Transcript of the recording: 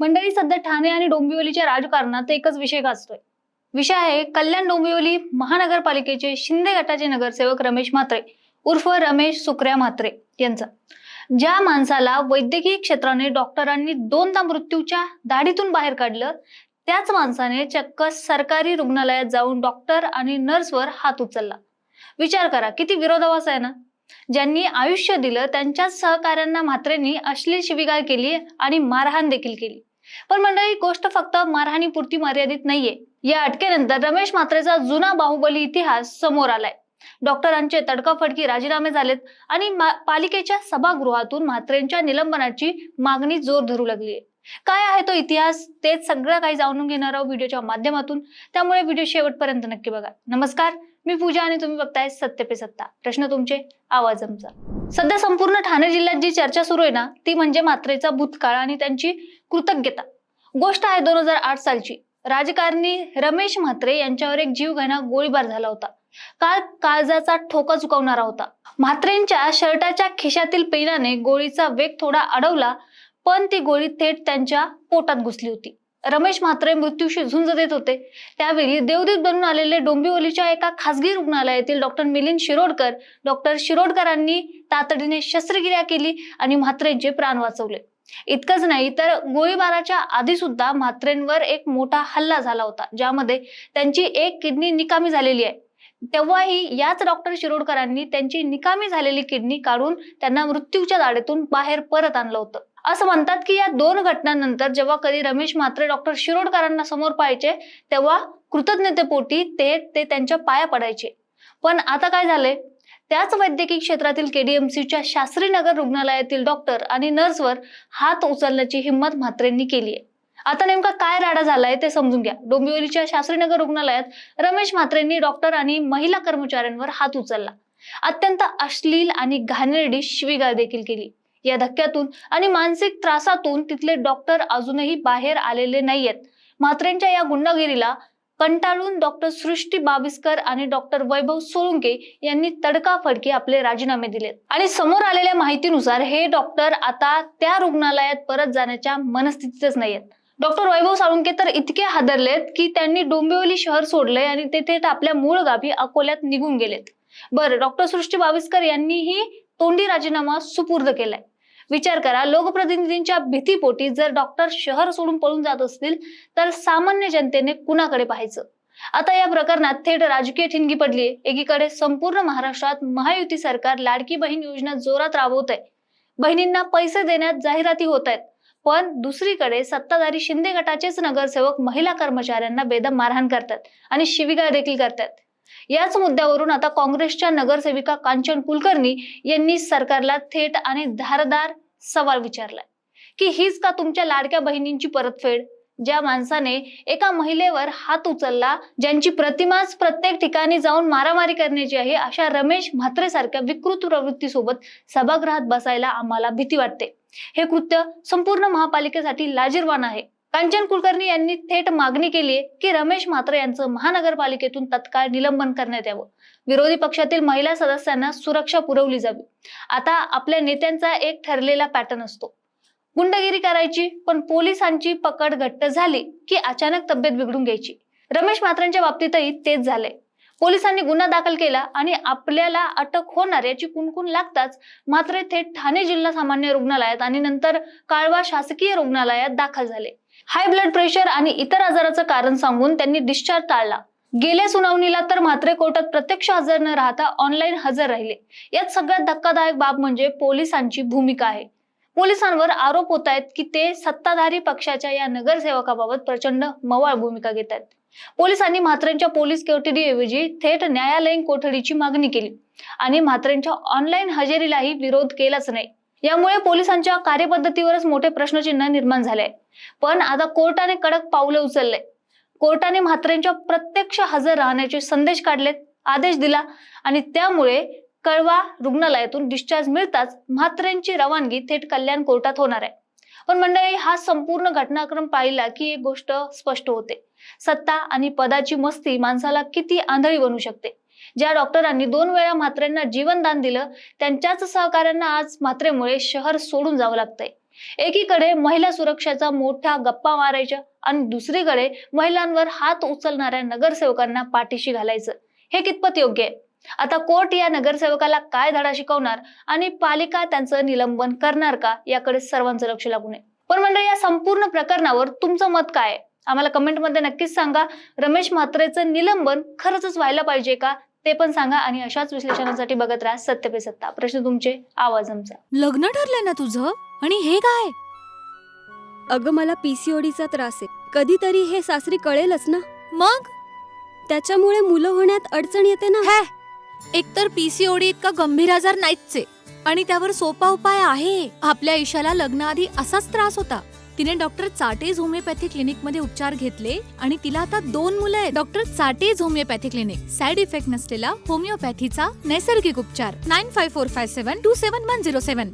मंडळी, सध्या ठाणे आणि डोंबिवलीच्या राजकारणात एकच विषय गाजतोय. विषय आहे कल्याण डोंबिवली महानगरपालिकेचे शिंदे गटाचे नगरसेवक रमेश म्हात्रे उर्फ रमेश सुकऱ्या म्हात्रे यांचा. ज्या माणसाला वैद्यकीय क्षेत्राने डॉक्टरांनी दोनदा मृत्यूच्या दाढीतून बाहेर काढलं, त्याच माणसाने चक्क सरकारी रुग्णालयात जाऊन डॉक्टर आणि नर्सवर हात उचलला. विचार करा, किती विरोधाभास आहे ना. ज्यांनी आयुष्य दिलं त्यांच्याच सहकाऱ्यांना म्हात्रेंनी अश्लील शिवीगाळ केली आणि मारहाण देखील केली. पण मंडळी, गोष्ट फक्त मारहाणीपुरती मर्यादित नाहीये. या अटकेनंतर रमेश म्हात्रेचा जुना बाहुबली इतिहास समोर आलाय. डॉक्टरांचे तडकाफडकी राजीनामे झालेत आणि पालिकेच्या सभागृहातून म्हात्रेंच्या निलंबनाची मागणी जोर धरू लागलीय. काय आहे तो इतिहास, तेच सगळं काही जाणून घेणार आहोत व्हिडिओच्या माध्यमातून. त्यामुळे व्हिडिओ शेवटपर्यंत नक्की बघा. नमस्कार, मी पूजा आणि तुम्ही बघताय सत्य पे सत्ता. प्रश्न तुमचे, आवाज आमचा. सध्या संपूर्ण ठाणे जिल्ह्यात जी चर्चा सुरू आहे ना, ती म्हणजे म्हात्रेचा भूतकाळ आणि त्यांची कृतज्ञता. गोष्ट आहे 2008 सालची. राजकारणी रमेश म्हात्रे यांच्यावर एक जीवघेणा गोळीबार झाला होता. काळ काळजाचा ठोका चुकवणारा होता. म्हात्रेंच्या शर्टाच्या खिशातील पेनाने गोळीचा वेग थोडा अडवला, पण ती गोळी थेट त्यांच्या पोटात घुसली होती. रमेश म्हात्रे मृत्यूशी झुंज देत होते. त्यावेळी देवदूत बनून आलेले डोंबिवलीच्या एका खासगी रुग्णालयातील डॉक्टर मिलिंद शिरोडकरांनी तातडीने शस्त्रक्रिया केली आणि म्हात्रेंचे प्राण वाचवले. इतकंच नाही तर गोळीबाराच्या आधी सुद्धा म्हात्रेंवर एक मोठा हल्ला झाला होता, ज्यामध्ये त्यांची एक किडनी निकामी झालेली आहे. तेव्हाही याच डॉक्टर शिरोडकरांनी त्यांची निकामी झालेली किडनी काढून त्यांना मृत्यूच्या दाढेतून बाहेर परत आणलं होतं. असं म्हणतात की या दोन घटनांनंतर जेव्हा कधी रमेश म्हात्रे डॉक्टर शिरोडकरांना समोर पाहायचे, तेव्हा कृतज्ञतेपोटी ते त्यांच्या पाया पडायचे. पण आता काय झाले? त्याच वैद्यकीय क्षेत्रातील केडीएमसीच्या शास्त्रीनगर रुग्णालयातील डॉक्टर आणि नर्सवर हात उचलण्याची हिंमत म्हात्रेंनी केली आहे. आता नेमका काय राडा झालाय ते समजून घ्या. डोंबिवलीच्या शास्त्रीनगर रुग्णालयात रमेश म्हात्रेंनी डॉक्टर आणि महिला कर्मचाऱ्यांवर हात उचलला. अत्यंत अश्लील आणि घाणेरडी शिवीगाळ देखील केली. या धक्क्यातून आणि मानसिक त्रासातून तिथले डॉक्टर अजूनही बाहेर आलेले नाहीयेत. म्हात्रेंच्या या गुंडागिरीला कंटाळून डॉक्टर सृष्टी बाविस्कर आणि डॉक्टर वैभव सोळुंके यांनी तडकाफडकी आपले राजीनामे दिलेत. आणि समोर आलेल्या माहितीनुसार हे डॉक्टर आता त्या रुग्णालयात परत जाण्याच्या मनस्थितीतच नाहीयेत. डॉक्टर वैभव सोळुंके तर इतके हादरलेत की त्यांनी डोंबिवली शहर सोडले आणि ते आपल्या मूळ गावी अकोल्यात निघून गेलेत. बरं, डॉक्टर सृष्टी बाविस्कर यांनीही तोंडी राजीनामा सुपूर्द केलाय. विचार करा, लोकप्रतिनिधींच्या भीतीपोटी जर डॉक्टर शहर सोडून पळून जात असतील तर सामान्य जनतेने कुणाकडे पाहायचं? आता या प्रकरणात थेट राजकीय ठिणगी पडलीये. एकीकडे संपूर्ण महाराष्ट्रात महायुती सरकार लाडकी बहीण योजना जोरात राबवत आहे. बहिणींना पैसे देण्यात जाहिराती होत आहेत. पण दुसरीकडे सत्ताधारी शिंदे गटाचेच नगरसेवक महिला कर्मचाऱ्यांना बेदम मारहाण करतात आणि शिवीगाळ देखील करतात. याच मुद्द्यावरून आता काँग्रेसच्या नगरसेविका कांचन कुलकर्णी यांनी सरकारला थेट आणि धारदार सवाल विचारलाय की हीच का तुमच्या लाडक्या बहिणींची परतफेड? ज्या माणसाने एका महिलेवर हात उचलला, ज्यांची प्रतिमाच प्रत्येक ठिकाणी जाऊन मारामारी करण्याची आहे, अशा रमेश म्हात्रे सारख्या विकृत प्रवृत्तीसोबत सभागृहात बसायला आम्हाला भीती वाटते. हे कृत्य संपूर्ण महापालिकेसाठी लाजिरवाण आहे. कांचन कुलकर्णी यांनी थेट मागणी केली आहे की रमेश म्हात्रे यांचं महानगरपालिकेतून तत्काळ निलंबन करण्यात यावं. विरोधी पक्षातील महिला सदस्यांना सुरक्षा पुरवली जावी. आता आपल्या नेत्यांचा एक ठरलेला पॅटर्न असतो, गुंडगिरी करायची, पण पोलिसांची पकड घट्ट झाली की अचानक तब्येत बिघडून घ्यायची. रमेश म्हात्रेंच्या बाबतीतही तेच झालंय. पोलिसांनी गुन्हा दाखल केला आणि आपल्याला अटक होणार याची कुणकुण लागताच म्हात्रे थेट ठाणे जिल्हा सामान्य रुग्णालयात आणि नंतर काळवा शासकीय रुग्णालयात दाखल झाले. हाय ब्लड प्रेशर आणि इतर आजाराचं कारण सांगून त्यांनी डिस्चार्ज टाळला. गेल्या सुनावणीला तर म्हात्रे कोर्टात प्रत्यक्ष हजर न राहता ऑनलाईन हजर राहिले. यात सगळ्यात धक्कादायक बाब म्हणजे पोलिसांची भूमिका आहे. पोलिसांवर आरोप होत आहेत की ते सत्ताधारी पक्षाच्या या नगरसेवकाबाबत प्रचंड मवाळ भूमिका घेत आहेत. पोलिसांनी म्हात्रेंच्या पोलीस कोठडीऐवजी थेट न्यायालयीन कोठडीची मागणी केली आणि म्हात्रेंच्या ऑनलाईन हजेरीलाही विरोध केलाच नाही. यामुळे पोलिसांच्या कार्यपद्धतीवरच मोठे प्रश्नचिन्ह निर्माण झाले. पण आता कोर्टाने कडक पावले उचलले. कोर्टाने म्हात्रेंच्या प्रत्यक्ष हजर राहण्याचे संदेश काढलेत, आदेश दिला आणि त्यामुळे कळवा रुग्णालयातून डिस्चार्ज मिळताच म्हात्रेंची रवानगी थेट कल्याण कोर्टात होणार आहे. पण मंडळी, हा संपूर्ण घटनाक्रम पाहिला की एक गोष्ट स्पष्ट होते, सत्ता आणि पदाची मस्ती माणसाला किती आंधळी बनवू शकते. ज्या डॉक्टरांनी 2 वेळा म्हात्रेंना जीवनदान दिलं, त्यांच्याच सहकाऱ्यांना आज म्हात्रेमुळे शहर सोडून जावं लागतंय. एकीकडे महिला सुरक्षेचा मोठ्या गप्पा मारायच्या आणि दुसरीकडे महिलांवर हात उचलणाऱ्या नगरसेवकांना पाठीशी घालायचं, हे कितपत योग्य आहे? आता कोर्ट या नगरसेवकाला काय धडा शिकवणार आणि पालिका त्यांचं निलंबन करणार का, याकडे सर्वांचं लक्ष लागून आहे. पण मंडळी, या संपूर्ण प्रकरणावर तुमचं मत काय आहे? आम्हाला कमेंटमध्ये नक्कीच सांगा. रमेश म्हात्रेचं निलंबन खरंच व्हायला पाहिजे का, ते पण सांगा. आणि अशाच विश्लेषणासाठी बघत राहा सत्य पे सत्ता. प्रश्न तुमचे, आवाज आमचा. लग्न ठरलंय ना तुझं? आणि हे काय? अगं, मला पीसीओडीचा त्रास आहे. कधीतरी हे सासरी कळेलच ना. मग त्याच्यामुळे मुलं होण्यात अडचण येते ना. हे एकतर पीसीओडी इतका गंभीर आजार नाहीच आहे आणि त्यावर सोपा उपाय आहे. आपल्या ईशाला लग्नाआधी असाच त्रास होता. तिने डॉक्टर चाटेज होमिओपॅथी क्लिनिक मध्ये उपचार घेतले आणि तिला आता 2 मुलं आहेत. Doctor Chatej homeopathy clinic, side effect नसलेला होमिओपॅथीचा नैसर्गिक उपचार. 9545727107.